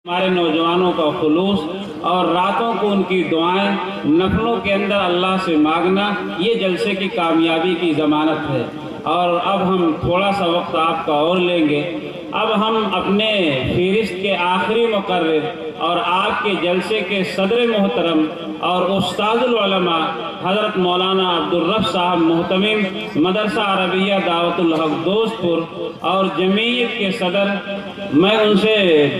ہمارے نوجوانوں کا خلوص اور راتوں کو ان کی دعائیں نفلوں کے اندر اللہ سے مانگنا یہ جلسے کی کامیابی کی ضمانت ہے۔ اور اب ہم تھوڑا سا وقت آپ کا اور لیں گے۔ اب ہم اپنے فہرست کے آخری مقرر اور آپ کے جلسے کے صدر محترم اور استاد العلماء حضرت مولانا عبدالرب صاحب محتمم مدرسہ عربیہ دعوت الحق دوست پور اور جمعیت کے صدر، میں ان سے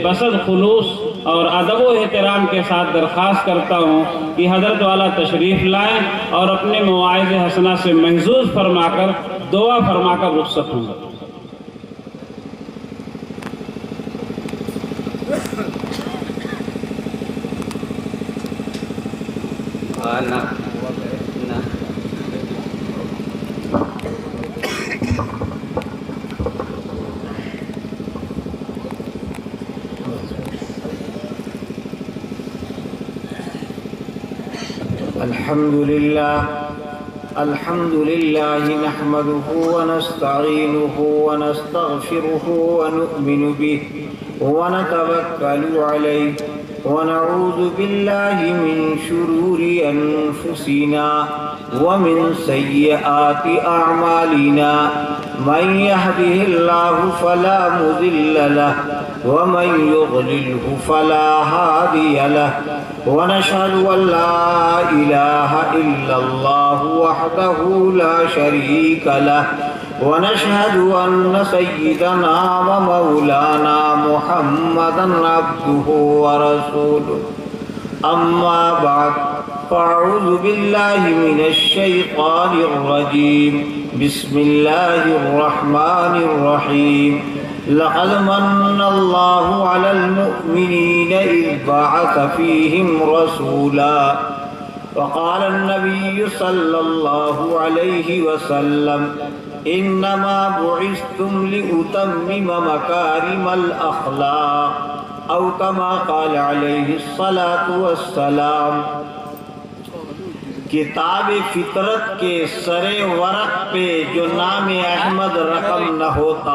بسط خلوص اور ادب و احترام کے ساتھ درخواست کرتا ہوں کہ حضرت والا تشریف لائیں اور اپنے مواعظ حسنہ سے محظوظ فرما کر دعا فرما کر رخصت ہوں۔ الحمد لله نحمده ونستعينه ونستغفره ونؤمن به ونتوكل عليه ونعوذ بالله من شرور أنفسنا ومن سيئات أعمالنا، من يهده الله فلا مضل له ومن يضلله فلا هادي له، ونشهد أن لا إله إلا الله وحده لا شريك له، ونشهد أن سيدنا ومولانا محمدا عبده ورسوله، أما بعد فأعوذ بالله من الشيطان الرجيم، بسم الله الرحمن الرحيم، لقد من الله على المؤمنين إذ بعث فيهم رسولا، وقال النبي صلى الله عليه وسلم إنما بعثتم لأتمم مكارم الأخلاق، أو كما قال عليه الصلاة والسلام۔ کتاب فطرت کے سر ورق پہ جو نام احمد رقم نہ ہوتا،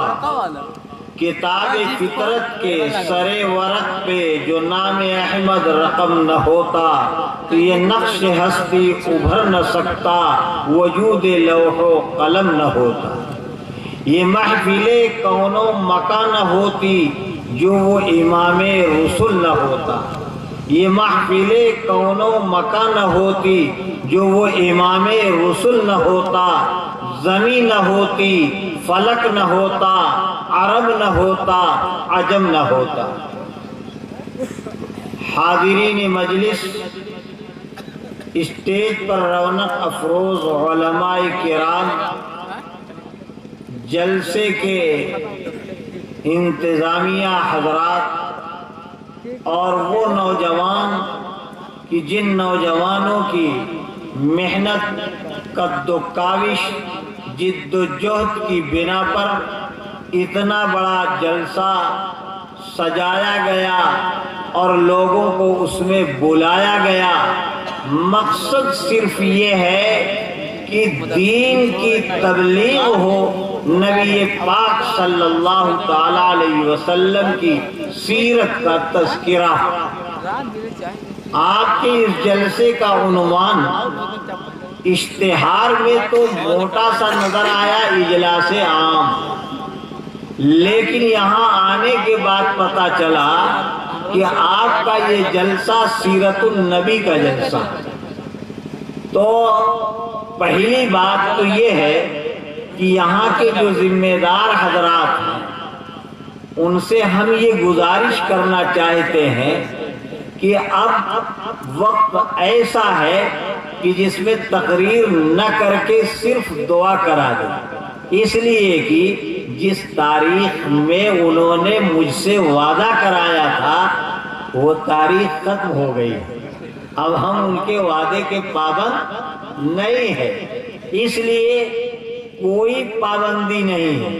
کتاب فطرت کے سر ورق پہ جو نام احمد رقم نہ ہوتا تو یہ نقش ہستی ابھر نہ سکتا، وجود لوح و قلم نہ ہوتا، یہ محفل کون و مکان نہ ہوتی جو وہ امام رسول نہ ہوتا، یہ محفل کون و مکان نہ ہوتی جو وہ امام رسول نہ ہوتا، زمین نہ ہوتی، فلک نہ ہوتا، عرب نہ ہوتا، عجم نہ ہوتا۔ حاضرین مجلس، اسٹیج پر رونق افروز علماء کرام، جلسے کے انتظامیہ حضرات اور وہ نوجوان کہ جن نوجوانوں کی محنت، قد و کاوش، جد و جہد کی بنا پر اتنا بڑا جلسہ سجایا گیا اور لوگوں کو اس میں بلایا گیا، مقصد صرف یہ ہے کہ دین کی تبلیغ ہو، نبی پاک صلی اللہ تعالی علیہ وسلم کی سیرت کا تذکرہ۔ آپ کے اس جلسے کا عنوان اشتہار میں تو موٹا سا نظر آیا، اجلاس عام، لیکن یہاں آنے کے بعد پتہ چلا کہ آپ کا یہ جلسہ سیرت النبی کا جلسہ۔ تو پہلی بات تو یہ ہے کہ یہاں کے جو ذمہ دار حضرات ہیں ان سے ہم یہ گزارش کرنا چاہتے ہیں کہ اب وقت ایسا ہے کہ جس میں تقریر نہ کر کے صرف دعا کرا دیں، اس لیے کہ جس تاریخ میں انہوں نے مجھ سے وعدہ کرایا تھا وہ تاریخ ختم ہو گئی، اب ہم ان کے وعدے کے پابند نہیں ہیں، اس لیے کوئی پابندی نہیں ہے،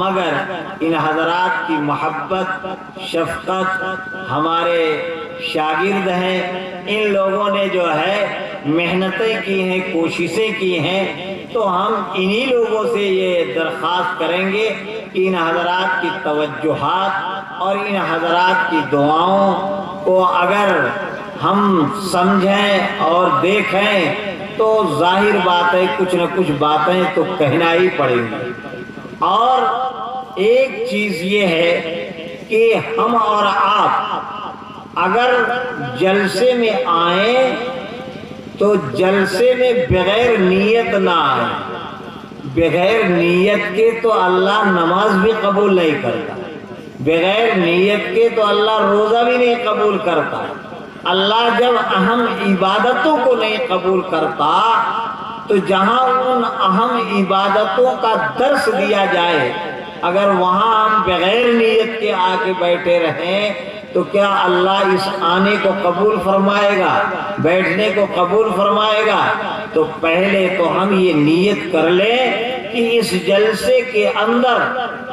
مگر ان حضرات کی محبت، شفقت، ہمارے شاگرد ہیں، ان لوگوں نے جو ہے محنتیں کی ہیں، کوششیں کی ہیں، تو ہم انہی لوگوں سے یہ درخواست کریں گے کہ ان حضرات کی توجہات اور ان حضرات کی دعاؤں کو اگر ہم سمجھیں اور دیکھیں تو ظاہر بات ہے کچھ نہ کچھ باتیں تو کہنا ہی پڑیں گی۔ اور ایک چیز یہ ہے کہ ہم اور آپ اگر جلسے میں آئیں تو جلسے میں بغیر نیت نہ آئیں۔ بغیر نیت کے تو اللہ نماز بھی قبول نہیں کرتا، بغیر نیت کے تو اللہ روزہ بھی نہیں قبول کرتا۔ اللہ جب اہم عبادتوں کو نہیں قبول کرتا تو جہاں ان اہم عبادتوں کا درس دیا جائے اگر وہاں ہم بغیر نیت کے آ کے بیٹھے رہیں تو کیا اللہ اس آنے کو قبول فرمائے گا، بیٹھنے کو قبول فرمائے گا؟ تو پہلے تو ہم یہ نیت کر لیں کہ اس جلسے کے اندر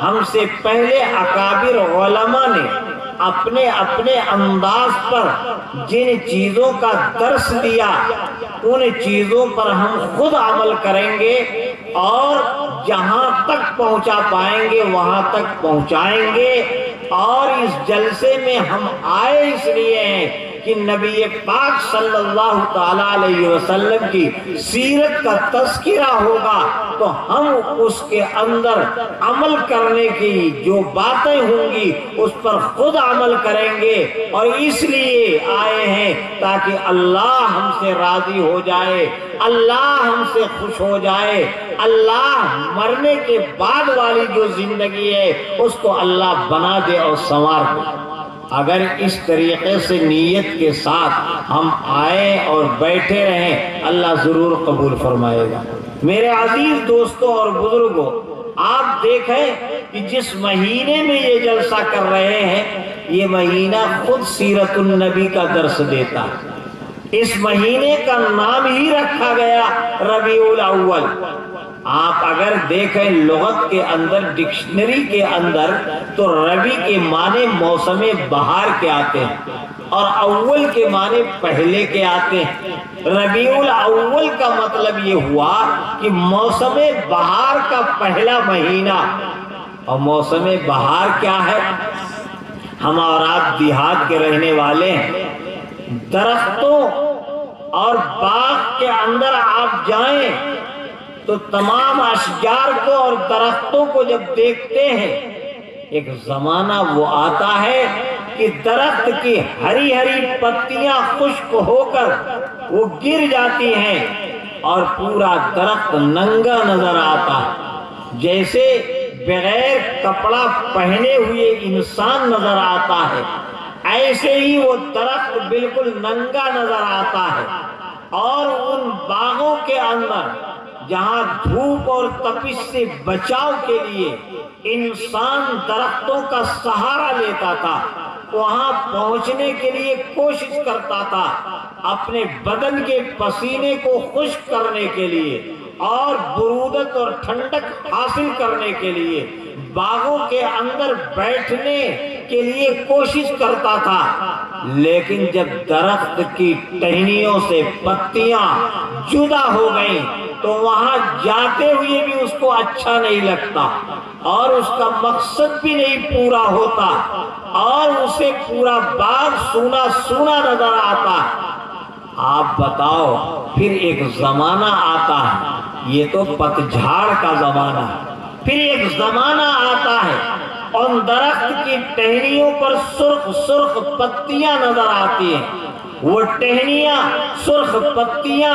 ہم سے پہلے اکابر علماء نے اپنے اپنے انداز پر جن چیزوں کا درس دیا ان چیزوں پر ہم خود عمل کریں گے اور جہاں تک پہنچا پائیں گے وہاں تک پہنچائیں گے۔ اور اس جلسے میں ہم آئے اس لیے ہیں کہ نبی پاک صلی اللہ تعالی علیہ وسلم کی سیرت کا تذکرہ ہوگا تو ہم اس کے اندر عمل کرنے کی جو باتیں ہوں گی اس پر خود عمل کریں گے، اور اس لیے آئے ہیں تاکہ اللہ ہم سے راضی ہو جائے، اللہ ہم سے خوش ہو جائے، اللہ مرنے کے بعد والی جو زندگی ہے اس کو اللہ بنا دے اور سنوار دے۔ اگر اس طریقے سے نیت کے ساتھ ہم آئیں اور بیٹھے رہیں اللہ ضرور قبول فرمائے گا۔ میرے عزیز دوستوں اور بزرگوں، آپ دیکھیں کہ جس مہینے میں یہ جلسہ کر رہے ہیں یہ مہینہ خود سیرت النبی کا درس دیتا ہے۔ اس مہینے کا نام ہی رکھا گیا ربیع الاول۔ آپ اگر دیکھیں لغت کے اندر ڈکشنری کے اندر تو ربیع کے معنی موسم بہار کے آتے ہیں اور اول کے معنی پہلے کے آتے ہیں۔ ربیع الاول کا مطلب یہ ہوا کہ موسم بہار کا پہلا مہینہ۔ اور موسم بہار کیا ہے؟ ہم اور آپ دیہات کے رہنے والے ہیں، درختوں اور باغ کے اندر آپ جائیں تو تمام اشجار کو اور درختوں کو جب دیکھتے ہیں ایک زمانہ وہ آتا ہے کہ درخت کی ہری ہری پتیاں خشک ہو کر وہ گر جاتی ہیں اور پورا درخت ننگا نظر آتا ہے، جیسے بغیر کپڑا پہنے ہوئے انسان نظر آتا ہے ایسے ہی وہ درخت بالکل ننگا نظر آتا ہے۔ اور ان باغوں کے اندر جہاں دھوپ اور تپش سے بچاؤ کے لیے انسان درختوں کا سہارا لیتا تھا، وہاں پہنچنے کے لیے کوشش کرتا تھا اپنے بدن کے پسینے کو خشک کرنے کے لیے اور برودت اور ٹھنڈک حاصل کرنے کے لیے باغوں کے اندر بیٹھنے کے لیے کوشش کرتا تھا۔ لیکن جب درخت کی ٹہنیوں سے پتیاں جدا ہو گئیں تو وہاں جاتے ہوئے بھی اس کو اچھا نہیں لگتا اور اس کا مقصد بھی نہیں پورا ہوتا اور اسے پورا باغ سونا سونا نظر آتا۔ آپ بتاؤ پھر ایک زمانہ آتا ہے، یہ تو پتجھاڑ کا زمانہ ہے، پھر ایک زمانہ آتا ہے اور درخت کی ٹہنیوں پر سرخ سرخ پتیاں نظر آتی ہیں۔ وہ ٹہنیاں سرخ پتیاں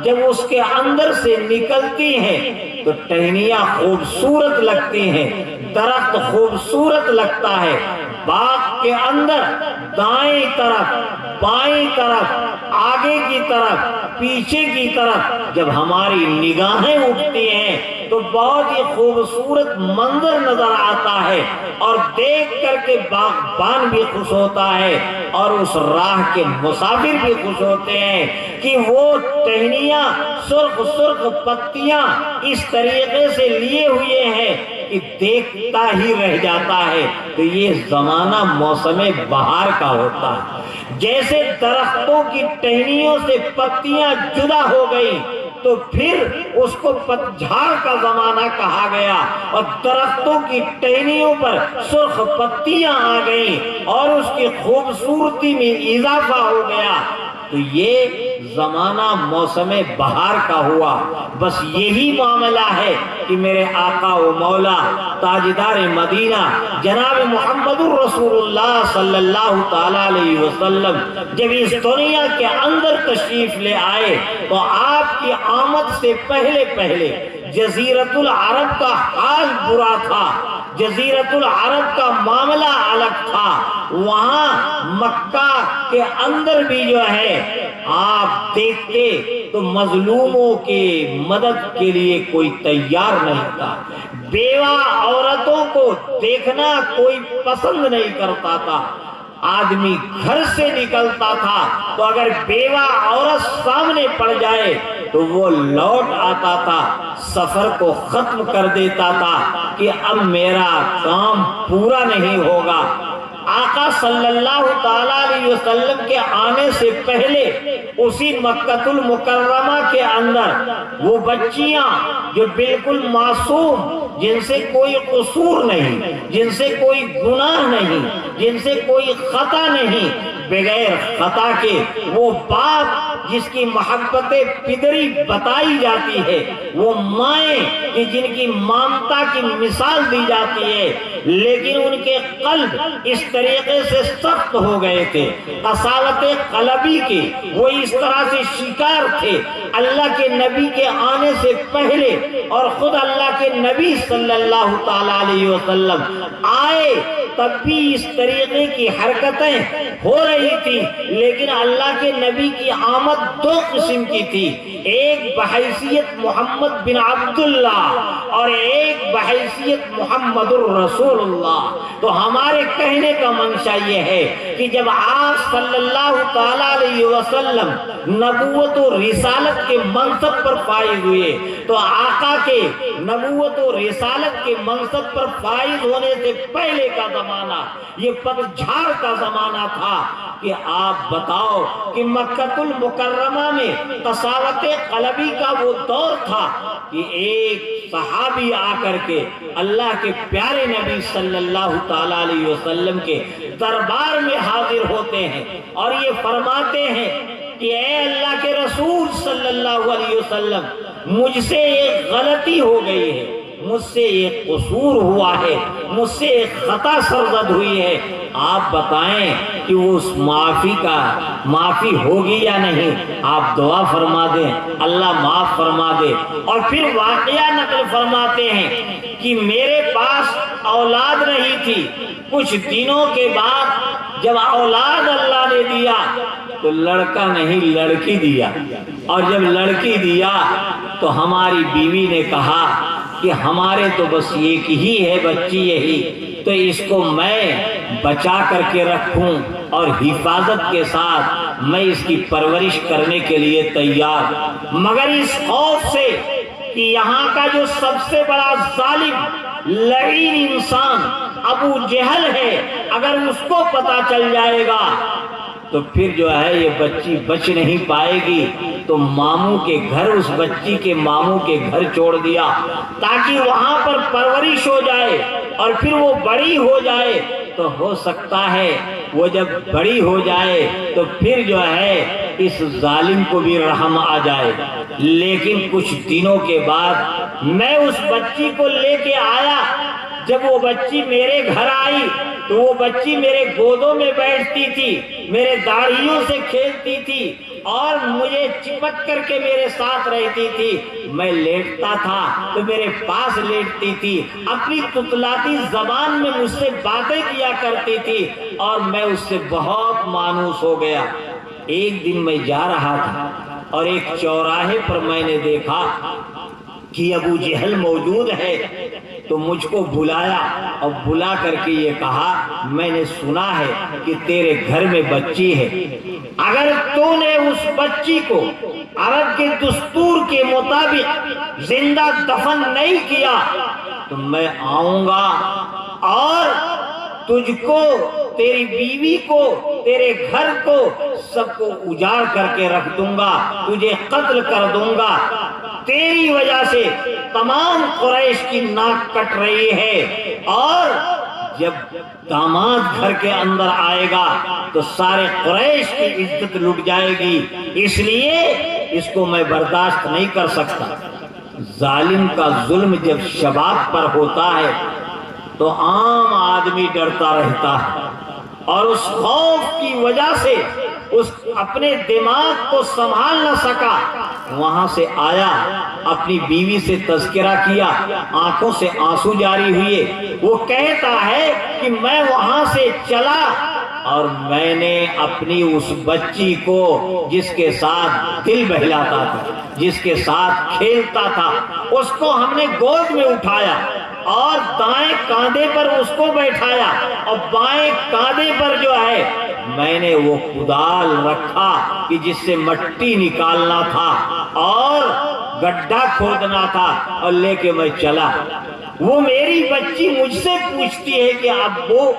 جب اس کے اندر سے نکلتی ہیں تو ٹہنیاں خوبصورت لگتی ہیں، درخت خوبصورت لگتا ہے۔ باغ کے اندر دائیں طرف بائیں طرف آگے کی طرف پیچھے کی طرف جب ہماری نگاہیں اٹھتی ہیں تو بہت ہی خوبصورت منظر نظر آتا ہے اور دیکھ کر کے باغبان بھی خوش ہوتا ہے اور اس راہ کے مسافر بھی خوش ہوتے ہیں کہ وہ ٹہنیاں سرخ سرخ پتیاں اس طریقے سے لیے ہوئے ہیں کہ دیکھتا ہی رہ جاتا ہے۔ تو یہ زمانہ موسم بہار کا ہوتا ہے۔ جیسے درختوں کی ٹہنیوں سے پتیاں جدا ہو گئی تو پھر اس کو پتجھاڑ کا زمانہ کہا گیا اور درختوں کی ٹہنیوں پر سرخ پتیاں آ گئیں اور اس کی خوبصورتی میں اضافہ ہو گیا۔ تو یہ زمانہ موسم بہار کا ہوا۔ بس یہی معاملہ ہے کہ میرے آقا و مولا تاجدار مدینہ جناب محمد الرسول اللہ صلی اللہ تعالیٰ علیہ وسلم جب اس دنیا کے اندر تشریف لے آئے تو آپ کی آمد سے پہلے جزیرت العرب کا حال برا تھا، جزیرت العرب کا معاملہ الگ تھا۔ وہاں مکہ کے اندر بھی جو ہے آپ دیکھتے تو مظلوموں کے مدد کے لیے کوئی تیار نہیں تھا، بیوہ عورتوں کو دیکھنا کوئی پسند نہیں کرتا تھا۔ آدمی گھر سے نکلتا تھا تو اگر بیوہ عورت سامنے پڑ جائے تو وہ لوٹ آتا تھا، سفر کو ختم کر دیتا تھا کہ اب میرا کام پورا نہیں ہوگا۔ آقا صلی اللہ تعالیٰ علیہ وسلم کے آنے سے پہلے اسی مکہ المکرمہ کے اندر وہ بچیاں جو بالکل معصوم، جن سے کوئی قصور نہیں، جن سے کوئی گناہ نہیں، جن سے کوئی خطا نہیں، بغیر خطا کے وہ باپ جس کی محبت پدری بتائی جاتی ہے، وہ مائیں کہ جن کی مامتا کی مثال دی جاتی ہے، لیکن ان کے قلب اس طریقے سے سخت ہو گئے تھے، قساوت قلبی کے وہ اس طرح سے شکار تھے اللہ کے نبی کے آنے سے پہلے، اور خود اللہ کے نبی صلی اللہ تعالیٰ علیہ وسلم آئے تب بھی اس طریقے کی حرکتیں ہو رہی تھی، لیکن اللہ کے نبی کی آمد دو قسم کی تھی، ایک بحیثیت محمد بن عبداللہ اور ایک بحیثیت محمد الرسول اللہ۔ تو ہمارے کہنے کا منشا یہ ہے کہ جب آپ صلی اللہ تعالیٰ علیہ وسلم نبوت و رسالت کے منصب پر فائز ہوئے تو آقا کے نبوت و رسالت کے منصب پر فائز ہونے سے پہلے کا زمانہ یہ پتجھاڑ کا زمانہ تھا کہ آپ بتاؤ کہ مکہ المکرمہ میں قساوت قلبی کا وہ دور تھا کہ ایک صحابی آ کر کے اللہ کے پیارے نبی صلی اللہ تعالیٰ علیہ وسلم کے دربار میں حاضر ہوتے ہیں اور یہ فرماتے ہیں کہ اے اللہ کے رسول صلی اللہ علیہ وسلم، مجھ سے ایک غلطی ہو گئی ہے، مجھ سے ایک قصور ہوا ہے، مجھ سے ایک خطا سرزد ہوئی ہے، آپ بتائیں کہ اس معافی ہوگی یا نہیں؟ آپ دعا فرما دیں، اللہ معاف فرما دے۔ اور پھر واقعہ نقل فرماتے ہیں کہ میرے پاس اولاد نہیں تھی، کچھ دنوں کے بعد جب اولاد اللہ نے دیا تو لڑکا نہیں لڑکی دیا، اور جب لڑکی دیا تو ہماری بیوی نے کہا کہ ہمارے تو بس ایک ہی ہے بچی یہی، تو اس کو میں بچا کر کے رکھوں اور حفاظت کے ساتھ میں اس کی پرورش کرنے کے لیے تیار، مگر اس خوف سے کہ یہاں کا جو سب سے بڑا ظالم لعین انسان ابو جہل ہے، اگر اس کو پتا چل جائے گا تو پھر جو ہے یہ بچی بچ نہیں پائے گی، تو ماموں کے گھر اس بچی کے ماموں کے گھر چھوڑ دیا تاکہ وہاں پر پرورش ہو جائے، اور پھر وہ بڑی ہو جائے تو ہو سکتا ہے وہ جب بڑی ہو جائے تو پھر جو ہے اس ظالم کو بھی رحم آ جائے۔ لیکن کچھ دنوں کے بعد میں اس بچی کو لے کے آیا، جب وہ بچی میرے گھر آئی تو وہ بچی میرے گودوں میں بیٹھتی تھی، میرے داڑھیوں سے کھیلتی تھی اور مجھے چپک کر کے میرے ساتھ رہتی تھی، میں لیٹتا تھا تو میرے پاس لیٹتی تھی، اپنی تتلاتی زبان میں مجھ سے باتیں کیا کرتی تھی اور میں اس سے بہت مانوس ہو گیا۔ ایک دن میں جا رہا تھا اور ایک چوراہے پر میں نے دیکھا کہ ابو جہل موجود ہے، تو مجھ کو بلایا اور بلا کر کے یہ کہا میں نے سنا ہے کہ تیرے گھر میں بچی ہے، اگر تو نے اس بچی کو عرب کے دستور کے مطابق زندہ دفن نہیں کیا تو میں آؤں گا اور تجھ کو، تیری بیوی کو، تیرے گھر کو، سب کو اجاڑ کر کے رکھ دوں گا، تجھے قتل کر دوں گا۔ تیری وجہ سے تمام قریش کی ناک کٹ رہی ہے، اور جب داماد گھر کے اندر آئے گا تو سارے قریش کی عزت لٹ جائے گی، اس لیے اس کو میں برداشت نہیں کر سکتا۔ ظالم کا ظلم جب شباب پر ہوتا ہے تو عام آدمی ڈرتا رہتا ہے، اور اس خوف کی وجہ سے اس اپنے دماغ کو سنبھال نہ سکا، وہاں سے آیا، اپنی بیوی سے تذکرہ کیا، آنکھوں سے آنسو جاری ہوئے۔ وہ کہتا ہے کہ میں وہاں سے چلا اور میں نے اپنی اس بچی کو، جس کے ساتھ دل بہلاتا تھا، جس کے ساتھ کھیلتا تھا، اس کو ہم نے گود میں اٹھایا اور دائیں کاندھے پر اس کو بیٹھایا، اور بائیں کاندھے پر جو ہے میں نے وہ کدال رکھا کہ جس سے مٹی نکالنا تھا اور گڈھا کھودنا تھا، اور لے کے میں چلا۔ وہ میری بچی مجھ سے پوچھتی ہے کہ ابو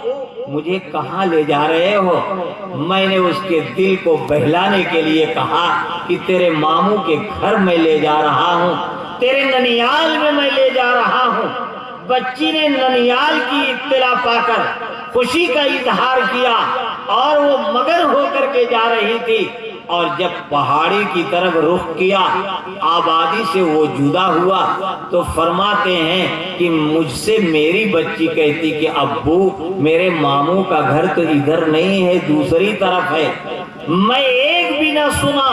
مجھے کہاں لے جا رہے ہو؟ میں نے اس کے دل کو بہلانے کے لیے کہا کہ تیرے ماموں کے گھر میں لے جا رہا ہوں، تیرے ننیال میں لے جا رہا ہوں۔ بچی نے ننیال کی اطلاع پا کر خوشی کا اظہار کیا، اور وہ مگن ہو کر کے جا رہی تھی، اور جب پہاڑی کی طرف رخ کیا، آبادی سے وہ جدا ہوا، تو فرماتے ہیں کہ مجھ سے میری بچی کہتی کہ ابو میرے ماموں کا گھر تو ادھر نہیں ہے، دوسری طرف ہے۔ میں ایک بھی نہ سنا،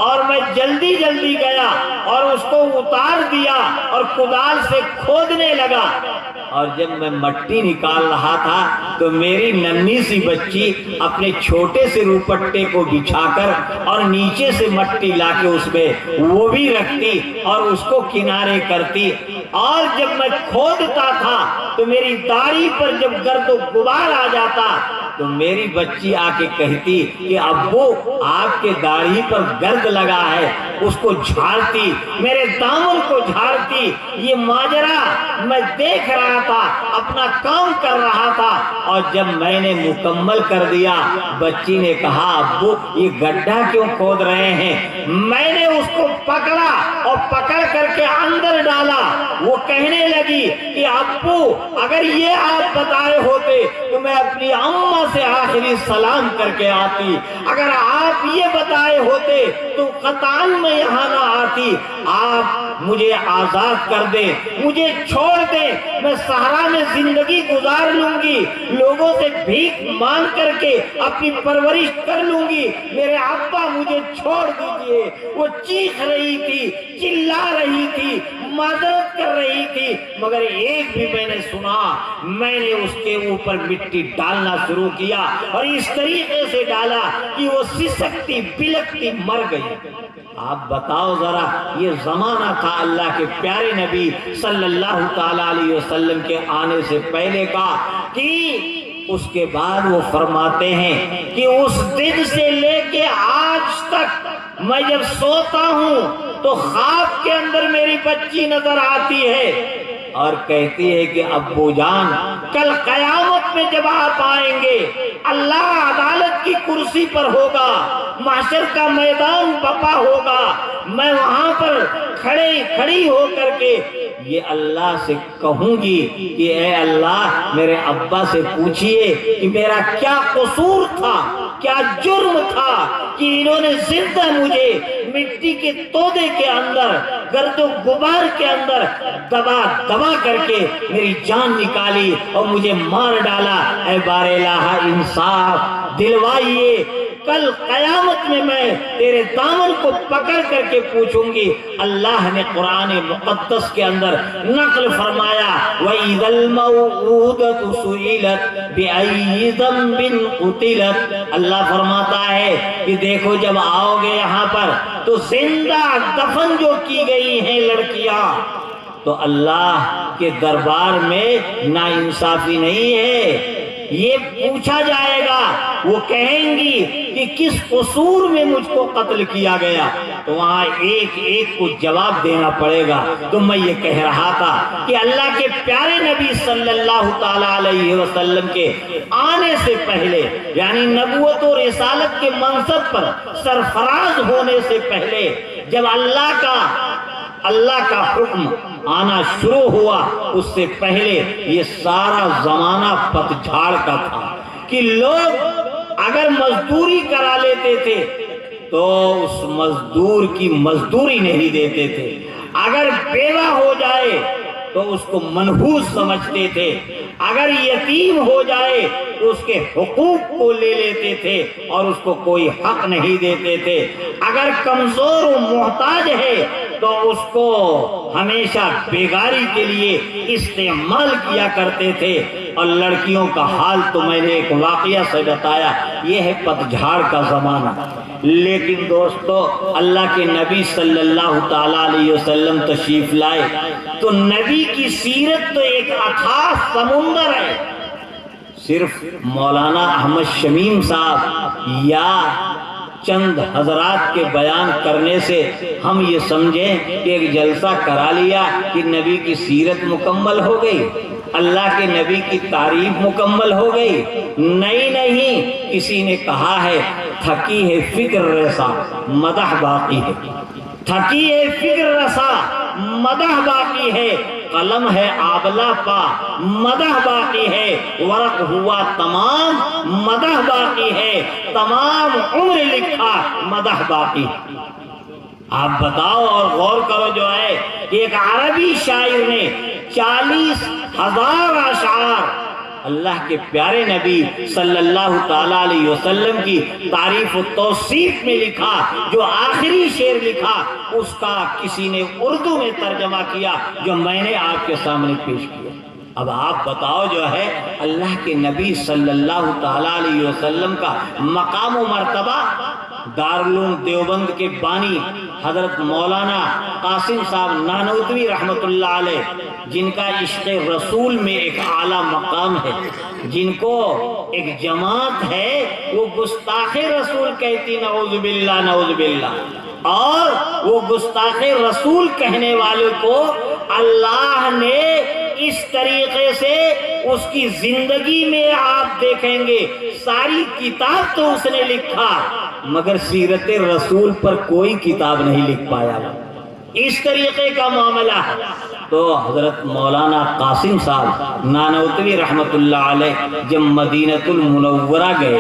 اور میں جلدی جلدی گیا اور اس کو اتار دیا اور کدال سے کھودنے لگا، اور جب میں مٹی نکال رہا تھا تو میری ننھی سی بچی اپنے چھوٹے سے روپٹے کو بچھا کر اور نیچے سے مٹی لا کے اس میں وہ بھی رکھتی اور اس کو کنارے کرتی، اور جب میں کھودتا تھا تو میری داڑھی پر جب گرد و غبار آ جاتا تو میری بچی آ کے کہتی کہ ابو آپ کے داڑھی پر گرد لگا ہے، اس کو جھاڑتی، میرے دامن کو جھاڑتی۔ یہ ماجرا میں دیکھ رہا تھا، اپنا کام کر رہا تھا، اور جب میں نے مکمل کر دیا، بچی نے کہا ابو یہ گڈھا کیوں کھود رہے ہیں؟ میں نے اس کو پکڑا اور پکڑ کر کے اندر ڈالا۔ وہ کہنے لگی کہ ابو اگر یہ آپ بتائے ہوتے تو میں اپنی اماں سے آخری سلام کر کے آتی، اگر آپ یہ بتائے ہوتے تو قطعاً میں یہاں نہ آتی۔ آپ مجھے آزاد کر دیں، مجھے چھوڑ دیں، میں صحرا میں زندگی گزار لوں گی، لوگوں سے بھیک مانگ کر کے اپنی پرورش کر لوں گی، میرے ابا مجھے چھوڑ دیجئے۔ وہ چیخ رہی تھی، چلا رہی تھی، معذرت کر رہی تھی، مگر ایک بھی میں نے سنا۔ میں نے اس کے اوپر مٹی ڈالنا شروع کیا، اور اس طریقے سے ڈالا کہ وہ سسکتی بلکتی مر گئی۔ آپ بتاؤ ذرا، یہ زمانہ تھا اللہ کے پیارے نبی صلی اللہ تعالی علیہ وسلم کے آنے سے پہلے کا، کہ اس کے بعد وہ فرماتے ہیں کہ اس دن سے لے کے آج تک میں جب سوتا ہوں تو خواب کے اندر میری بچی نظر آتی ہے اور کہتی ہے کہ ابو جان کل قیامت میں جب آپ آئیں گے، اللہ عدالت کی کرسی پر ہوگا، محشر کا میدان بپا ہوگا، میں وہاں پر کھڑی ہو کر کے یہ اللہ سے کہوں گی کہ اے اللہ میرے ابا سے پوچھئے کہ میرا کیا قصور تھا، کیا جرم تھا کہ انہوں نے زندہ مجھے مٹی کے تودے کے اندر، گرد و غبار کے اندر دبا کر کے میری جان نکالی اور مجھے مار ڈالا۔ اے بار الہ انصاف دلوائیے، کل قیامت میں تیرے دامن کو پکڑ کر کے پوچھوں گی۔ اللہ نے قرآن مقدس کے اندر نقل فرمایا وَإِذَا الْمَوْءُودَةُ سُئِلَتْ بِأَيِّ ذَنبٍ قُتِلَتْ۔ اللہ فرماتا ہے کہ دیکھو جب آؤ گے یہاں پر تو زندہ دفن جو کی گئی ہیں لڑکیاں، تو اللہ کے دربار میں ناانصافی نہیں ہے، یہ پوچھا جائے گا، وہ کہیں گی کہ کس قصور میں مجھ کو قتل کیا گیا، تو وہاں ایک ایک کو جواب دینا پڑے گا۔ تو میں یہ کہہ رہا تھا کہ اللہ کے پیارے نبی صلی اللہ تعالیٰ علیہ وسلم کے آنے سے پہلے، یعنی نبوت و رسالت کے منصب پر سرفراز ہونے سے پہلے، جب اللہ کا حکم آنا شروع ہوا، اس سے پہلے یہ سارا زمانہ پتجھاڑ کا تھا کہ لوگ اگر مزدوری کرا لیتے تھے تو اس مزدور کی مزدوری نہیں دیتے تھے، اگر بیوہ ہو جائے تو اس کو منحوس سمجھتے تھے، اگر یتیم ہو جائے تو اس کے حقوق کو لے لیتے تھے اور اس کو کوئی حق نہیں دیتے تھے، اگر کمزور و محتاج ہے تو اس کو ہمیشہ بیگاری کے لیے استعمال کیا کرتے تھے۔ اور لڑکیوں کا حال تو میں نے ایک واقعہ سے بتایا، یہ ہے پتجھاڑ کا زمانہ۔ لیکن دوستو، اللہ کے نبی صلی اللہ تعالیٰ علیہ وسلم تشریف لائے تو نبی کی سیرت تو ایک اتھاہ سمندر ہے۔ صرف مولانا احمد شمیم صاحب یا چند حضرات کے بیان کرنے سے ہم یہ سمجھیں کہ ایک جلسہ کرا لیا کہ نبی کی سیرت مکمل ہو گئی، اللہ کے نبی کی تعریف مکمل ہو گئی۔ نہیں، کسی نے کہا ہے تھکی ہے فکر رسا مدح باقی ہے، تھکی ہے فکر رسا مدح باقی ہے، قلم ہے آبلہ پا مدح باقی ہے، ورق ہوا تمام مدح باقی ہے، تمام عمر لکھا مدح باقی۔ آپ بتاؤ اور غور کرو، جو ہے ایک عربی شاعر نے 40,000 اشعار اللہ کے پیارے نبی صلی اللہ تعالیٰ علیہ وسلم کی تعریف و توصیف میں لکھا، جو آخری شعر لکھا اس کا کسی نے اردو میں ترجمہ کیا جو میں نے آپ کے سامنے پیش کیا۔ اب آپ بتاؤ، جو ہے اللہ کے نبی صلی اللہ تعالیٰ علیہ وسلم کا مقام و مرتبہ، دارالعلوم دیوبند کے بانی حضرت مولانا قاسم صاحب نانوتوی رحمت اللہ علیہ، جن کا عشق رسول میں ایک اعلیٰ مقام ہے، جن کو ایک جماعت ہے وہ گستاخ رسول کہتی، نعوذ باللہ نعوذ باللہ، اور وہ گستاخ رسول کہنے والے کو اللہ نے اس طریقے سے اس کی زندگی میں آپ دیکھیں گے، ساری کتاب تو اس نے لکھا مگر سیرت رسول پر کوئی کتاب نہیں لکھ پایا، اس طریقے کا معاملہ ہے۔ تو حضرت مولانا قاسم صاحب نانوتوی رحمت اللہ علیہ جب مدینہ المنورہ گئے،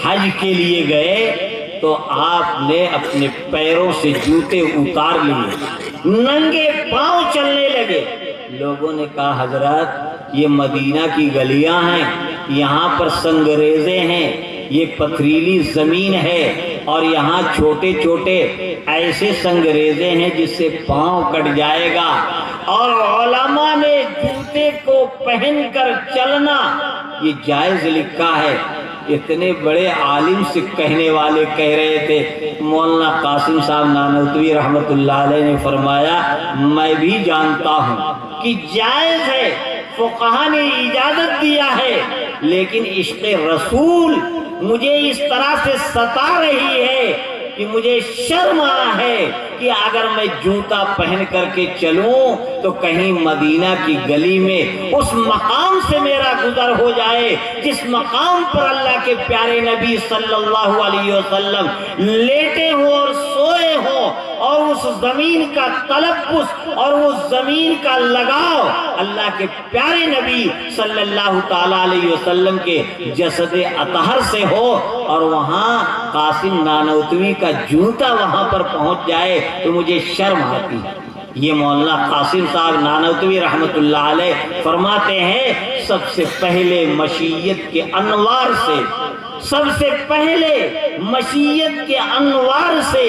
حج کے لیے گئے، تو آپ نے اپنے پیروں سے جوتے اتار لیے، ننگے پاؤں چلنے لگے۔ لوگوں نے کہا حضرت یہ مدینہ کی گلیاں ہیں، یہاں پر سنگریزے ہیں، یہ پتھریلی زمین ہے اور یہاں چھوٹے چھوٹے ایسے سنگریزے ہیں جس سے پاؤں کٹ جائے گا، اور علماء نے جوتے کو پہن کر چلنا یہ جائز لکھا ہے۔ اتنے بڑے عالم سے کہنے والے کہہ رہے تھے۔ مولانا قاسم صاحب نانوتوی رحمت اللہ علیہ نے فرمایا میں بھی جانتا ہوں کہ جائز ہے، فقہا نے اجازت دیا ہے، لیکن عشق رسول مجھے اس طرح سے ستا رہی ہے کہ مجھے شرم ہے کہ اگر میں جوتا پہن کر کے چلوں تو کہیں مدینہ کی گلی میں اس مقام سے میرا گزر ہو جائے جس مقام پر اللہ کے پیارے نبی صلی اللہ علیہ وسلم لیٹے ہوں اور سوئے ہوں، اور اس زمین کا تلفظ اور اس زمین کا لگاؤ اللہ کے پیارے نبی صلی اللہ تعالیٰ علیہ وسلم کے جسد اطہر سے ہو، اور وہاں قاسم نانوتوی کا جوتا وہاں پر پہنچ جائے تو مجھے شرم آتی ہے۔ یہ مولانا قاسم صاحب نانوتوی رحمت اللہ علیہ فرماتے ہیں سب سے پہلے مشیت کے انوار سے، سب سے پہلے مشیت کے انوار سے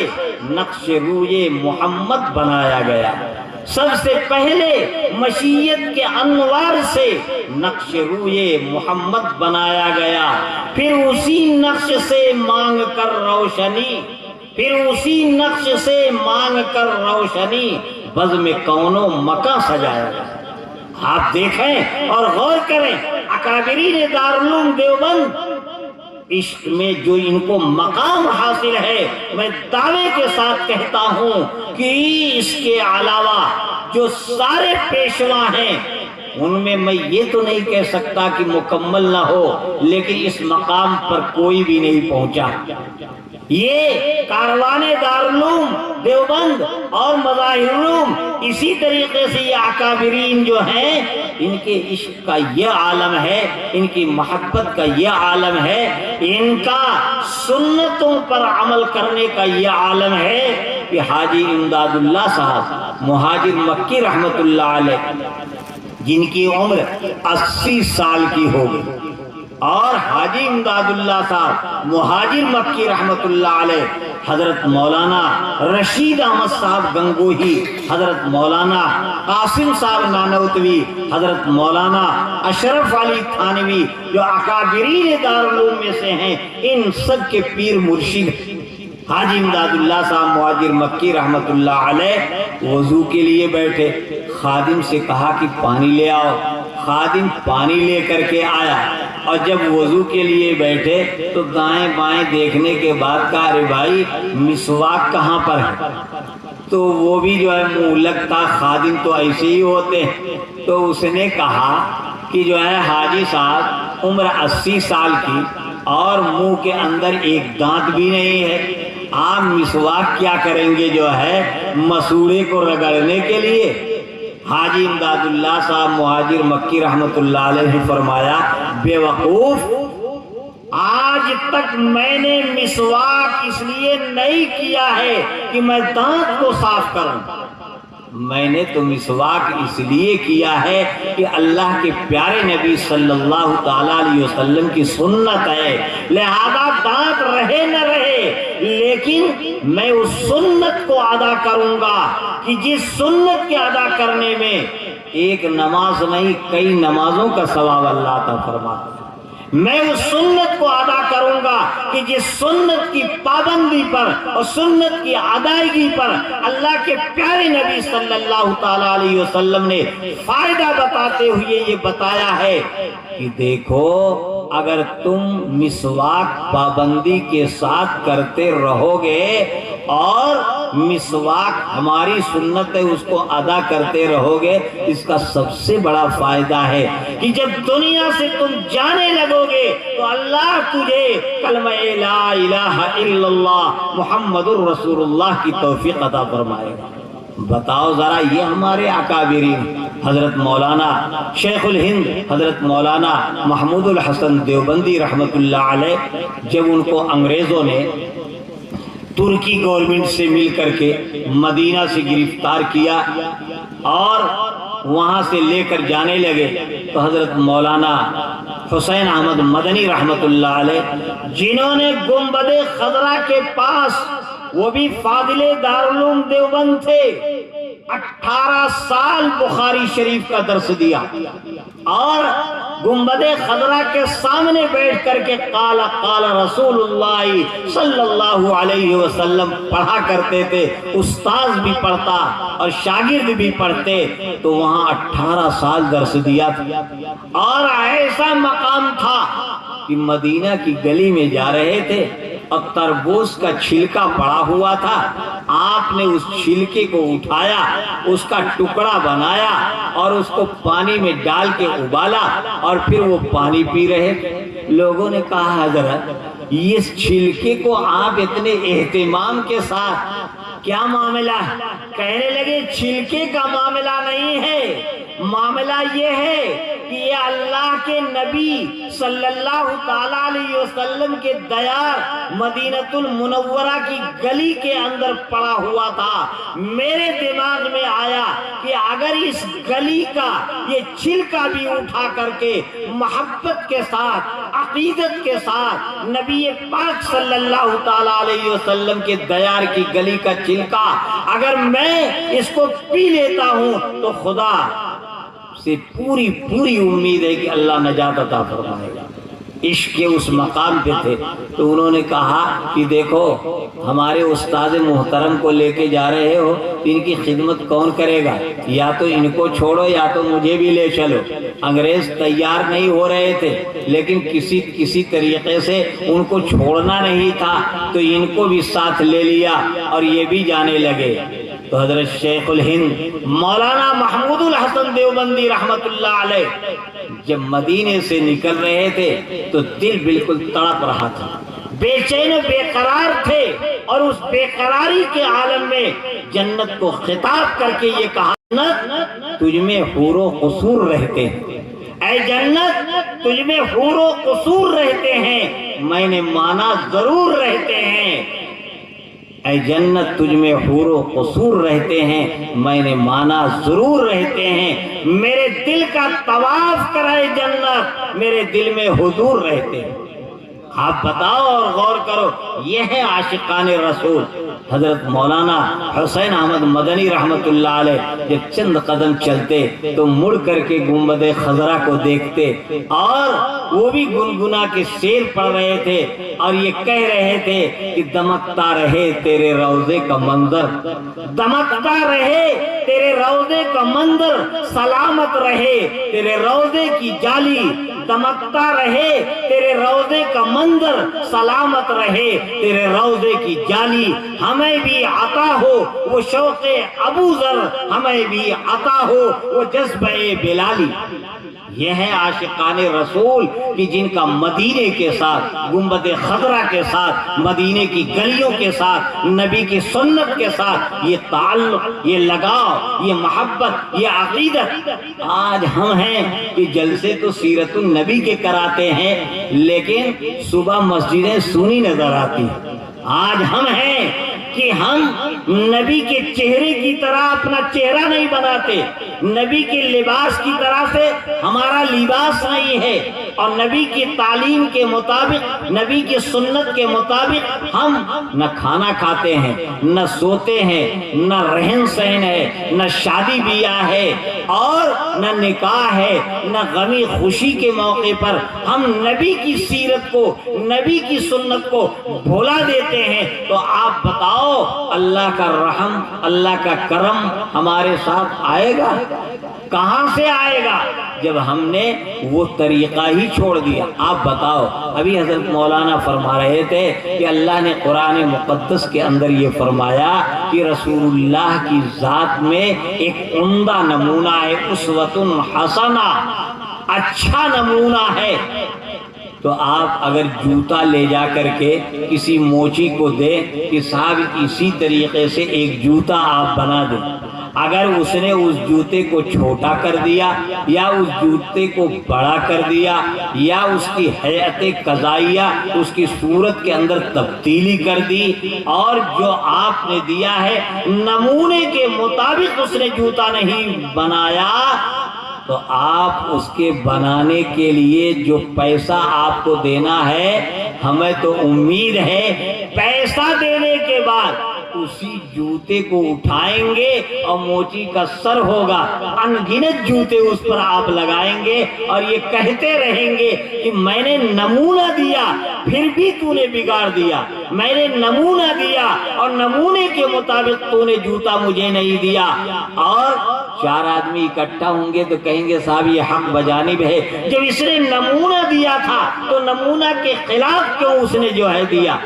نقش روئے محمد بنایا گیا، سب سے پہلے مشیت کے انوار سے نقش روئے محمد بنایا گیا، پھر اسی نقش سے مانگ کر روشنی، پھر اسی نقش سے مانگ کر روشنی بزم کونوں مکہ سجایا گیا۔ آپ دیکھیں اور غور کریں اکابرین دارالعلوم دیوبند عشق میں جو ان کو مقام حاصل ہے، میں دعوے کے ساتھ کہتا ہوں کہ اس کے علاوہ جو سارے پیشوا ہیں ان میں میں یہ تو نہیں کہہ سکتا کہ مکمل نہ ہو، لیکن اس مقام پر کوئی بھی نہیں پہنچا۔ یہ کاروان دارالعلوم دیوبند اور مظاہر علوم اسی طریقے سے یہ اکابرین جو ہیں ان کے عشق کا یہ عالم ہے، ان کی محبت کا یہ عالم ہے، ان کا سنتوں پر عمل کرنے کا یہ عالم ہے کہ حاجی امداد اللہ صاحب مہاجر مکی رحمت اللہ علیہ جن کی عمر 80 سال کی ہو گئی، اور حاجی امداد اللہ صاحب مہاجر مکی رحمت اللہ علیہ حضرت مولانا رشید احمد صاحب گنگوہی، حضرت مولانا قاسم صاحب نانوتوی، حضرت مولانا اشرف علی تھانوی جو اکابرین دارالعلوم میں سے ہیں، ان سب کے پیر مرشد حاجی امداد اللہ صاحب مہاجر مکی رحمت اللہ علیہ وضو کے لیے بیٹھے، خادم سے کہا کہ پانی لے آؤ، خادم پانی لے کر کے آیا، اور جب وضو کے لیے بیٹھے تو دائیں بائیں دیکھنے کے بعد کہا ارے بھائی مسواک کہاں پر ہے؟ تو وہ بھی جو ہے منہ لگتا، خادم تو ایسے ہی ہوتے ہیں، تو اس نے کہا کہ جو ہے حاجی صاحب عمر 80 سال کی اور منہ کے اندر ایک دانت بھی نہیں ہے، آپ مسواک کیا کریں گے جو ہے مسوڑے کو رگڑنے کے لیے؟ حاجی امداد اللہ صاحب مہاجر مکی رحمت اللہ علیہ نے فرمایا بے وقوف، آج تک میں نے مسواک اس لیے نہیں کیا ہے کہ میں دانت کو صاف کروں، میں نے تو مسواک اس لیے کیا ہے کہ اللہ کے پیارے نبی صلی اللہ تعالیٰ علیہ وسلم کی سنت ہے، لہذا دانت رہے نہ رہے لیکن میں اس سنت کو ادا کروں گا کہ جس سنت کے ادا کرنے میں ایک نماز نہیں کئی نمازوں کا ثواب اللہ عطا فرماتا ہے، میں اس سنت کو ادا کروں گا کہ جس سنت کی پابندی پر اور سنت کی ادائیگی پر اللہ کے پیارے نبی صلی اللہ تعالیٰ علیہ وسلم نے فائدہ بتاتے ہوئے یہ بتایا ہے کہ دیکھو اگر تم مسواک پابندی کے ساتھ کرتے رہو گے اور مسواک ہماری سنت ہے اس کو ادا کرتے رہو گے، اس کا سب سے بڑا فائدہ ہے کہ جب دنیا سے تم جانے لگو گے تو اللہ تجھے کلمہ لا الہ الا اللہ محمد الرسول اللہ کی توفیق عطا فرمائے گا۔ بتاؤ ذرا یہ ہمارے اکابرین حضرت مولانا شیخ الہند حضرت مولانا محمود الحسن دیوبندی رحمت اللہ علیہ جب ان کو انگریزوں نے ترکی گورنمنٹ سے مل کر کے مدینہ سے گرفتار کیا اور وہاں سے لے کر جانے لگے تو حضرت مولانا حسین احمد مدنی رحمت اللہ علیہ جنہوں نے گنبد خضرا کے پاس، وہ بھی فاضل دارالعلوم دیوبند تھے، 18 سال بخاری شریف کا درس دیا اور گنبد خضرا کے سامنے بیٹھ کر کے قال قال رسول اللہ صلی اللہ علیہ وسلم پڑھا کرتے تھے، استاذ بھی پڑھتا اور شاگرد بھی پڑھتے، تو وہاں 18 سال درس دیا تھا، اور ایسا مقام تھا کہ مدینہ کی گلی میں جا رہے تھے اور تربوز کا چھلکا پڑا ہوا تھا، آپ نے اس چھلکے کو اٹھایا، اس کا ٹکڑا بنایا اور اس کو پانی میں ڈال کے ابالا اور پھر وہ پانی پی رہے تھے۔ لوگوں نے کہا حضرت اس چھلکے کو آپ اتنے اہتمام کے ساتھ کیا معاملہ ہے؟ کہنے لگے چھلکے کا معاملہ نہیں ہے، معاملہ یہ ہے کہ یہ اللہ کے نبی صلی اللہ تعالیٰ علیہ وسلم کے دیار مدینہ المنورہ کی گلی کے اندر پڑا ہوا تھا، میرے دماغ میں آیا کہ اگر اس گلی کا یہ چھلکا بھی اٹھا کر کے محبت کے ساتھ عقیدت کے ساتھ نبی پاک صلی اللہ تعالیٰ علیہ وسلم کے دیار کی گلی کا چھلکا اگر میں اس کو پی لیتا ہوں تو خدا سے پوری امید ہے کہ اللہ نجات عطا فرمائے گا۔ عشق کے اس مقام پہ تھے، تو انہوں نے کہا کہ دیکھو ہمارے استاد محترم کو لے کے جا رہے ہو، ان کی خدمت کون کرے گا؟ یا تو ان کو چھوڑو یا تو مجھے بھی لے چلو۔ انگریز تیار نہیں ہو رہے تھے، لیکن کسی طریقے سے ان کو چھوڑنا نہیں تھا، تو ان کو بھی ساتھ لے لیا اور یہ بھی جانے لگے۔ تو حضرت شیخ الہند مولانا محمود الحسن دیوبندی رحمت اللہ علیہ جب مدینے سے نکل رہے تھے تو دل بالکل تڑپ رہا تھا، بے چین و بے قرار تھے، اور اس بے قراری کے عالم میں جنت کو خطاب کر کے یہ کہا، جنت تجھ میں حور و قصور رہتے ہیں، اے جنت تجھ میں حور و قصور رہتے ہیں، میں نے مانا ضرور رہتے ہیں، اے جنت تجھ میں حور و قصور رہتے ہیں، میں نے مانا ضرور رہتے ہیں، میرے دل کا طواف کرے جنت، میرے دل میں حضور رہتے ہیں۔ آپ بتاؤ اور غور کرو، یہ ہے عاشقان رسول۔ حضرت مولانا حسین احمد مدنی رحمت اللہ علیہ جب چند قدم چلتے تو مڑ کر کے گنبد خضرا کو دیکھتے، اور وہ بھی گنگنا کے شعر پڑھ رہے تھے اور یہ کہہ رہے تھے کہ دمکتا رہے تیرے روضے کا منظر، دمکتا رہے تیرے روضے کا منظر، سلامت رہے تیرے روضے کی جالی، دمکتا رہے تیرے روضے کا منظر، سلامت رہے تیرے روضے کی جالی، ہمیں بھی عطا ہو وہ شوق ابو ذر، ہمیں بھی عطا ہو وہ جذبہ بلالی۔ یہ ہے عاشقان رسول کہ جن کا مدینے کے ساتھ، گنبد خضرا کے ساتھ، مدینے کی گلیوں کے ساتھ، نبی کی سنت کے ساتھ یہ تعلق، یہ لگاؤ، یہ محبت، یہ عقیدت۔ آج ہم ہیں کہ جلسے تو سیرت النبی کے کراتے ہیں، لیکن صبح مسجدیں سونی نظر آتی ہیں۔ آج ہم ہیں کہ ہم نبی کے چہرے کی طرح اپنا چہرہ نہیں بناتے، نبی کے لباس کی طرح سے ہمارا لباس نہیں ہے، اور نبی کی تعلیم کے مطابق، نبی کی سنت کے مطابق ہم نہ کھانا کھاتے ہیں، نہ سوتے ہیں، نہ رہن سہن ہے، نہ شادی بیاہ ہے، اور نہ نکاح ہے، نہ غمی خوشی کے موقع پر ہم نبی کی سیرت کو، نبی کی سنت کو بھولا دیتے ہیں۔ تو آپ بتاؤ اللہ کا رحم، اللہ کا کرم ہمارے ساتھ آئے گا؟ کہاں سے آئے گا جب ہم نے وہ طریقہ ہی چھوڑ دیا؟ آپ بتاؤ۔ ابھی حضرت مولانا فرما رہے تھے کہ اللہ نے قرآن مقدس کے اندر یہ فرمایا کہ رسول اللہ کی ذات میں ایک عمدہ نمونہ ہے، اسوۃ حسنہ، اچھا نمونہ ہے۔ تو آپ اگر جوتا لے جا کر کے کسی موچی کو دیں کہ صاحب اسی طریقے سے ایک جوتا آپ بنا دیں، اگر اس نے اس جوتے کو چھوٹا کر دیا یا اس جوتے کو بڑا کر دیا یا اس کی ہیئت قضائیہ، اس کی صورت کے اندر تبدیلی کر دی، اور جو آپ نے دیا ہے نمونے کے مطابق اس نے جوتا نہیں بنایا، تو آپ اس کے بنانے کے لیے جو پیسہ آپ کو دینا ہے، ہمیں تو امید ہے پیسہ دینے کے بعد اسی جوتے کو اٹھائیں گے اور موچی کا سر ہوگا، ان گنت جوتے اس پر آپ لگائیں گے اور یہ کہتے رہیں گے کہ میں نے نمونہ دیا پھر بھی تو نے بگاڑ دیا، میں نے نمونہ دیا اور نمونے کے مطابق تو نے جوتا مجھے نہیں دیا۔ اور چار آدمی اکٹھا ہوں گے تو کہیں گے صاحب یہ حق بجانب ہے، جب اس نے نمونہ دیا تھا تو نمونہ کے خلاف کیوں اس نے جو ہے دیا؟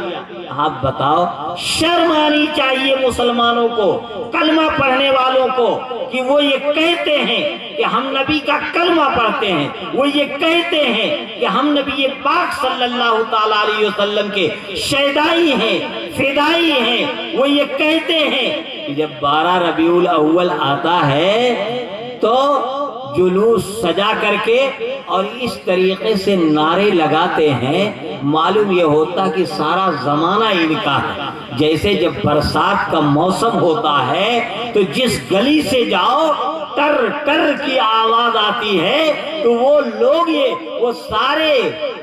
آپ بتاؤ، شرم آنی چاہیے مسلمانوں کو، کلمہ پڑھنے والوں کو، کہ وہ یہ کہتے ہیں کہ ہم نبی کا کلمہ پڑھتے ہیں، وہ یہ کہتے ہیں کہ ہم نبی پاک صلی اللہ تعالیٰ علیہ وسلم کے شیدائی ہیں، فدائی ہیں، وہ یہ کہتے ہیں کہ جب 12 ربیع الاول آتا ہے تو جلوس سجا کر کے اور اس طریقے سے نعرے لگاتے ہیں، معلوم یہ ہوتا کہ سارا زمانہ ان کا ہے۔ جیسے جب برسات کا موسم ہوتا ہے تو جس گلی سے جاؤ ٹر ٹر کی آواز آتی ہے، تو وہ لوگ وہ سارے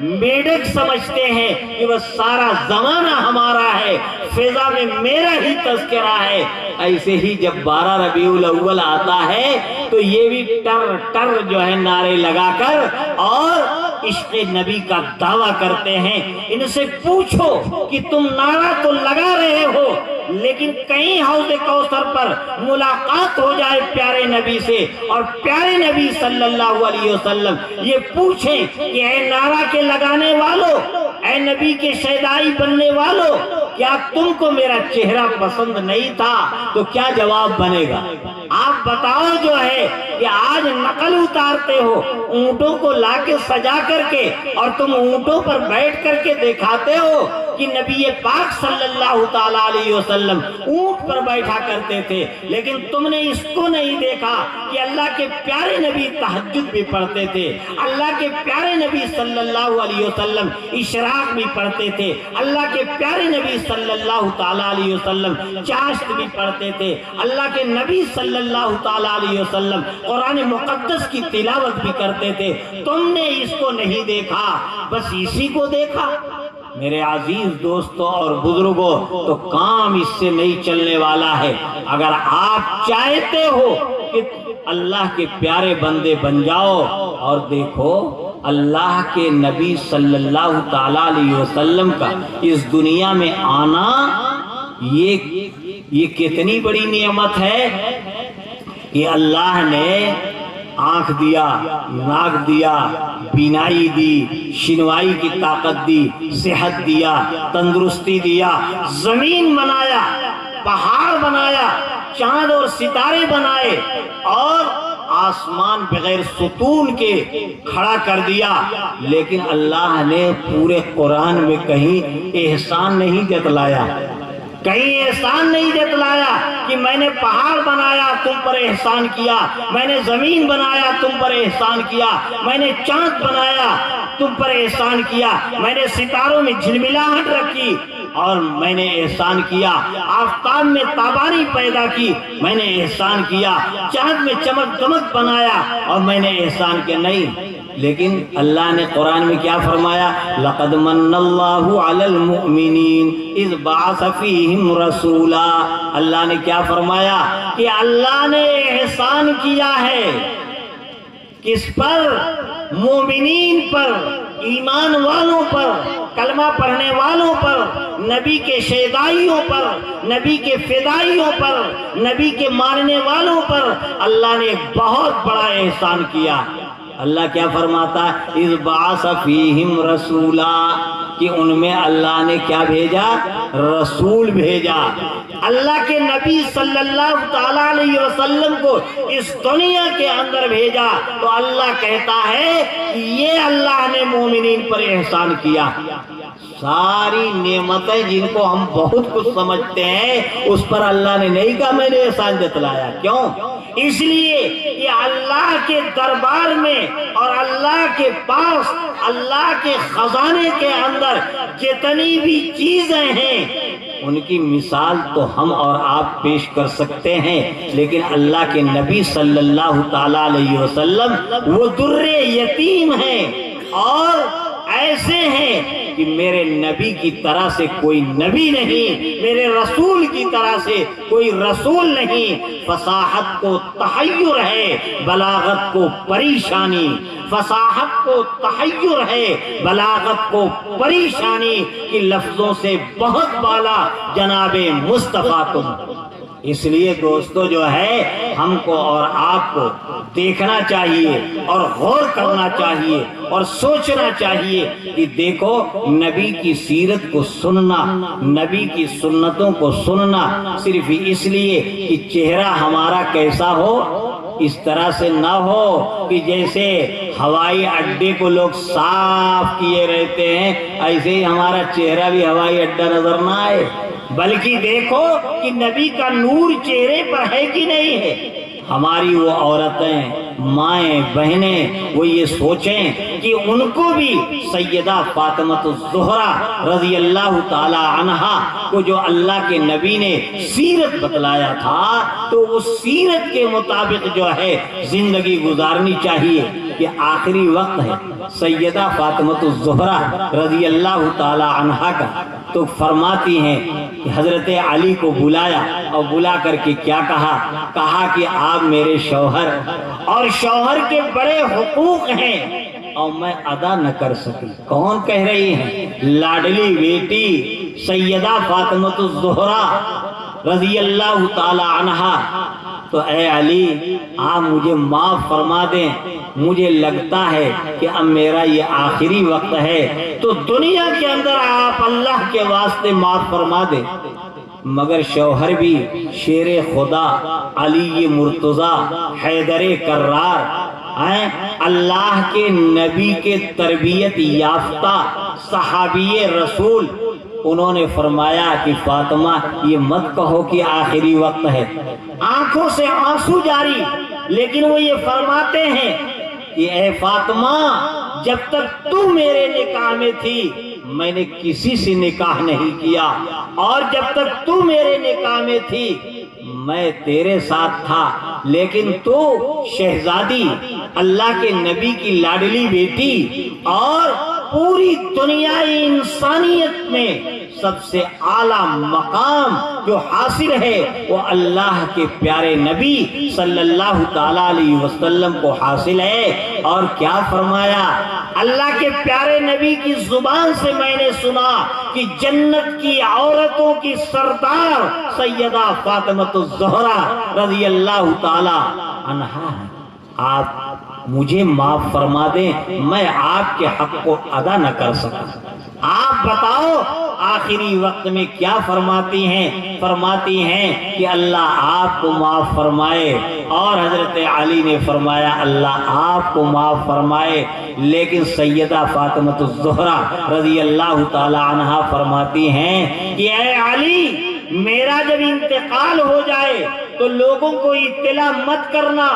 میڈک سمجھتے ہیں کہ وہ سارا زمانہ ہمارا ہے، فضا میں میرا ہی تذکرہ ہے۔ ایسے ہی جب 12 ربیع الاول آتا ہے تو یہ بھی ٹر ٹر جو ہے نعرے لگا کر اور عشق نبی کا دعویٰ کرتے ہیں، ان سے پوچھو کہ تم نعرہ تو لگا رہے ہو لیکن کہیں حوض کوثر پر ملاقات ہو جائے پیارے نبی سے اور پیارے نبی صلی اللہ علیہ وسلم یہ پوچھیں کہ اے نعرہ کے لگانے والوں، اے نبی کے شیدائی بننے والوں، کیا تم کو میرا چہرہ پسند نہیں تھا؟ تو کیا جواب بنے گا؟ آپ بتاؤ جو ہے کہ آج نقل اتارتے ہو اونٹوں کو لا کے سجا کر کے اور تم اونٹوں پر بیٹھ کر کے دکھاتے ہو کہ نبی پاک صلی اللہ تعالی علیہ وسلم اونٹ پر بیٹھا کرتے تھے، لیکن تم نے اس کو نہیں دیکھا کہ اللہ کے پیارے نبی تہجد بھی پڑھتے تھے، اللہ کے پیارے نبی صلی اللہ علیہ وسلم اشراق بھی پڑھتے تھے، اللہ کے پیارے نبی صلی اللہ تعالی علیہ وسلم چاشت بھی پڑھتے تھے، اللہ کے نبی صلی اللہ تعالی علیہ وسلم قرآن مقدس کی تلاوت بھی کرتے تھے، تم نے اس کو نہیں دیکھا، بس اسی کو دیکھا۔ میرے عزیز دوستوں اور بزرگوں، تو کام اس سے نہیں چلنے والا ہے۔ اگر آپ چاہتے ہو کہ اللہ کے پیارے بندے بن جاؤ، اور دیکھو اللہ کے نبی صلی اللہ تعالی علیہ وسلم کا اس دنیا میں آنا یہ کتنی بڑی نعمت ہے کہ اللہ نے آنکھ دیا، ناک دیا، بینائی دی، شنوائی کی طاقت دی، صحت دیا، تندرستی دیا، زمین بنایا، پہاڑ بنایا، چاند اور ستارے بنائے، اور آسمان بغیر ستون کے کھڑا کر دیا، لیکن اللہ نے پورے قرآن میں کہیں احسان نہیں جتلایا، کہیں احسان نہیں جتلایا کہ میں نے پہاڑ بنایا تم پر احسان کیا، میں نے زمین بنایا تم پر احسان کیا، میں نے چاند بنایا تم پر احسان کیا، میں نے ستاروں میں جھلملاہٹ رکھی اور میں نے احسان کیا، آفتاب میں تابانی پیدا کی میں نے احسان کیا، چاند میں چمک دمک بنایا اور میں نے احسان کیا۔ نہیں، لیکن اللہ نے قرآن میں کیا فرمایا؟ لَقَدْ مَنَّ اللَّهُ عَلَى الْمُؤْمِنِينَ إِذْ بَعَثَ فِيهِمْ رَسُولًا۔ اللہ نے کیا فرمایا کہ اللہ نے احسان کیا ہے کس پر؟ مومنین پر، ایمان والوں پر، کلمہ پڑھنے والوں پر، نبی کے شیدائیوں پر، نبی کے فدائیوں پر، نبی کے ماننے والوں پر اللہ نے ایک بہت بڑا احسان کیا۔ اللہ کیا فرماتا ہے؟ اذ بعث فیہم رسولا، کہ ان میں اللہ نے کیا بھیجا؟ رسول بھیجا۔ اللہ کے نبی صلی اللہ تعالی علیہ وسلم کو اس دنیا کے اندر بھیجا، تو اللہ کہتا ہے کہ یہ اللہ نے مومنین پر احسان کیا۔ ساری نعمتیں جن کو ہم بہت کچھ سمجھتے ہیں اس پر اللہ نے نہیں کہا میں نے احسان جتلایا۔ کیوں؟ اس لیے کہ اللہ کے دربار میں اور اللہ کے پاس، اللہ کے خزانے کے اندر جتنی بھی چیزیں ہیں ان کی مثال تو ہم اور آپ پیش کر سکتے ہیں، لیکن اللہ کے نبی صلی اللہ تعالی علیہ وسلم وہ در یتیم ہیں اور ایسے ہیں کہ میرے نبی کی طرح سے کوئی نبی نہیں، میرے رسول کی طرح سے کوئی رسول نہیں۔ فصاحت کو تحیر ہے، بلاغت کو پریشانی، فصاحت کو تحیر ہے، بلاغت کو پریشانی، کہ لفظوں سے بہت بالا جناب مصطفیٰ تم۔ اس لیے دوستو جو ہے ہم کو اور آپ کو دیکھنا چاہیے اور غور کرنا چاہیے اور سوچنا چاہیے کہ دیکھو نبی کی سیرت کو سننا، نبی کی سنتوں کو سننا صرف اس لیے کہ چہرہ ہمارا کیسا ہو، اس طرح سے نہ ہو کہ جیسے ہوائی اڈے کو لوگ صاف کیے رہتے ہیں ایسے ہی ہمارا چہرہ بھی ہوائی اڈا نظر نہ آئے، بلکہ دیکھو کہ نبی کا نور چہرے پر ہے کہ نہیں ہے۔ ہماری وہ عورتیں، مائیں، بہنیں وہ یہ سوچیں کہ ان کو بھی سیدہ فاطمہ الزہرا رضی اللہ تعالی عنہا کو جو اللہ کے نبی نے سیرت بتلایا تھا تو اس سیرت کے مطابق جو ہے زندگی گزارنی چاہیے، کہ آخری وقت ہے سیدہ فاطمہ الزہرا رضی اللہ تعالی عنہا کا، تو فرماتی ہیں کہ حضرت علی کو بلایا اور بلا کر کے کیا کہا کہ آپ میرے شوہر، اور شوہر کے بڑے حقوق ہیں، اور میں ادا نہ کر سکی۔ کون کہہ رہی ہیں؟ لاڈلی بیٹی سیدہ فاطمہ الزہرا رضی اللہ تعالی عنہا۔ تو اے علی آپ مجھے معاف فرما دیں، مجھے لگتا ہے کہ اب میرا یہ آخری وقت ہے، تو دنیا کے اندر آپ اللہ کے واسطے معاف فرما دیں۔ مگر شوہر بھی شیر خدا علی مرتضیٰ حیدر کرار ہیں، اللہ کے نبی کے تربیت یافتہ صحابی رسول، انہوں نے فرمایا کہ فاطمہ یہ مت کہو کہ آخری وقت ہے۔ آنکھوں سے آنسو جاری، لیکن وہ یہ فرماتے ہیں کہ اے فاطمہ جب تک تو میرے نکاح میں تھی میں نے کسی سے نکاح نہیں کیا، اور جب تک تو میرے نکاح میں تھی میں تیرے ساتھ تھا، لیکن تو شہزادی اللہ کے نبی کی لاڈلی بیٹی، اور پوری دنیا انسانیت میں سب سے اعلیٰ مقام جو حاصل ہے وہ اللہ کے پیارے نبی صلی اللہ تعالیٰ علیہ وسلم کو حاصل ہے۔ اور کیا فرمایا؟ اللہ کے پیارے نبی کی زبان سے میں نے سنا کہ جنت کی عورتوں کی سردار سیدہ فاطمہ الزہرا رضی اللہ تعالی عنہا ہے۔ آپ مجھے معاف فرما دیں، میں آپ کے حق کو ادا نہ کر سکا۔ آپ بتاؤ آخری وقت میں کیا فرماتی ہیں؟ فرماتی ہیں کہ اللہ آپ کو معاف فرمائے، اور حضرت علی نے فرمایا اللہ آپ کو معاف فرمائے، لیکن سیدہ فاطمہ الزہرا رضی اللہ تعالی عنہا فرماتی ہیں کہ اے علی میرا جب انتقال ہو جائے تو لوگوں کو اطلاع مت کرنا،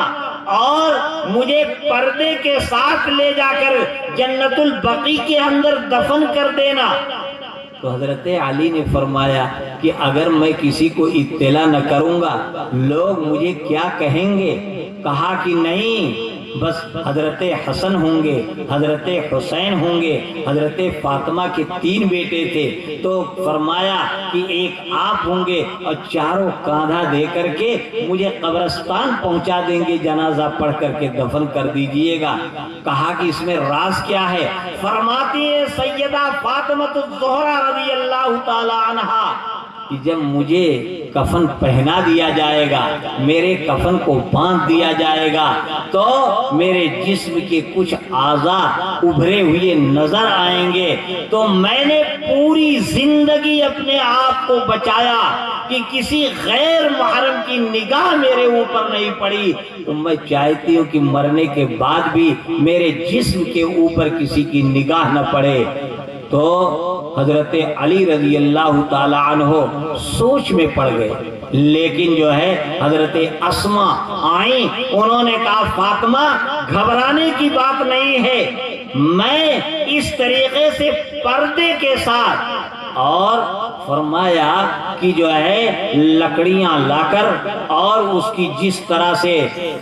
اور مجھے پردے کے ساتھ لے جا کر جنت البقیع کے اندر دفن کر دینا۔ تو حضرت علی نے فرمایا کہ اگر میں کسی کو اطلاع نہ کروں گا لوگ مجھے کیا کہیں گے؟ کہا کہ نہیں، بس حضرت حسن ہوں گے، حضرت حسین ہوں گے، حضرت فاطمہ کے 3 بیٹے تھے، تو فرمایا کہ ایک آپ ہوں گے اور چاروں کاندھا دے کر کے مجھے قبرستان پہنچا دیں گے، جنازہ پڑھ کر کے دفن کر دیجئے گا۔ کہا کہ اس میں راز کیا ہے؟ فرماتی ہے سیدہ فاطمہ الزہرا رضی اللہ تعالی عنہا کہ جب مجھے کفن پہنا دیا جائے گا، میرے کفن کو باندھ دیا جائے گا، تو میرے جسم کے کچھ اعضاء ابھرے ہوئے نظر آئیں گے، تو میں نے پوری زندگی اپنے آپ کو بچایا کہ کسی غیر محرم کی نگاہ میرے اوپر نہیں پڑی، تو میں چاہتی ہوں کہ مرنے کے بعد بھی میرے جسم کے اوپر کسی کی نگاہ نہ پڑے۔ تو حضرت علی رضی اللہ تعالی عنہ سوچ میں پڑ گئے، لیکن جو ہے حضرت اسماء آئیں، انہوں نے کہا فاطمہ گھبرانے کی بات نہیں ہے، میں اس طریقے سے پردے کے ساتھ، اور فرمایا کہ جو ہے لکڑیاں لا کر اور اس کی جس طرح سے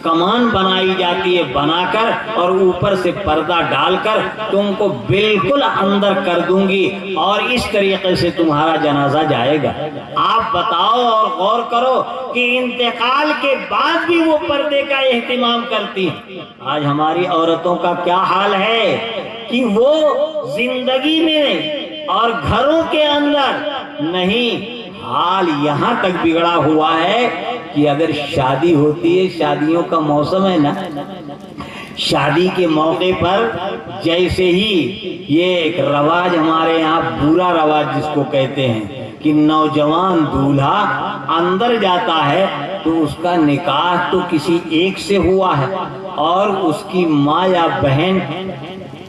کمان بنائی جاتی ہے بنا کر اور اوپر سے پردہ ڈال کر تم کو بالکل اندر کر دوں گی، اور اس طریقے سے تمہارا جنازہ جائے گا۔ آپ بتاؤ اور غور کرو کہ انتقال کے بعد بھی وہ پردے کا اہتمام کرتی ہیں۔ آج ہماری عورتوں کا کیا حال ہے کہ وہ زندگی میں اور گھروں کے اندر نہیں، حال یہاں تک بگڑا ہوا ہے کہ اگر شادی ہوتی ہے، شادیوں کا موسم ہے نا، شادی کے موقع پر جیسے ہی یہ ایک رواج ہمارے یہاں برا رواج جس کو کہتے ہیں کہ نوجوان دولہا اندر جاتا ہے تو اس کا نکاح تو کسی ایک سے ہوا ہے، اور اس کی ماں یا بہن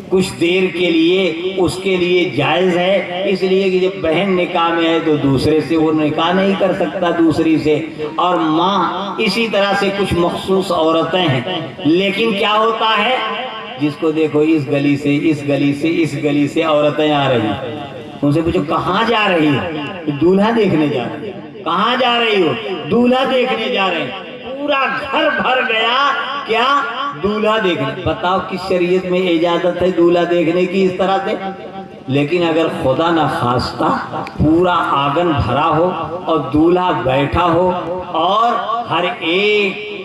کچھ دیر کے لیے اس کے لیے جائز ہے، اس لیے کہ جب بہن نکاح میں ہے تو دوسرے سے وہ نکاح نہیں کر سکتا دوسری سے، اور ماں اسی طرح سے کچھ مخصوص عورتیں ہیں۔ لیکن کیا ہوتا ہے، جس کو دیکھو اس گلی سے اس گلی سے اس گلی سے عورتیں آ رہی ہیں، ان سے پوچھو کہاں جا رہی ہے؟ دولہا دیکھنے جا رہی ہے۔ کہاں جا رہی ہو؟ دولہا دیکھنے جا رہے ہیں۔ پورا گھر بھر گیا، کیا؟ دولہا دیکھنے۔ بتاؤ کس شریعت میں اجازت ہے دولہا دیکھنے کی اس طرح سے؟ لیکن اگر خدا نہ خواستہ پورا آنگن بھرا ہو اور دولہا بیٹھا ہو اور ہر ایک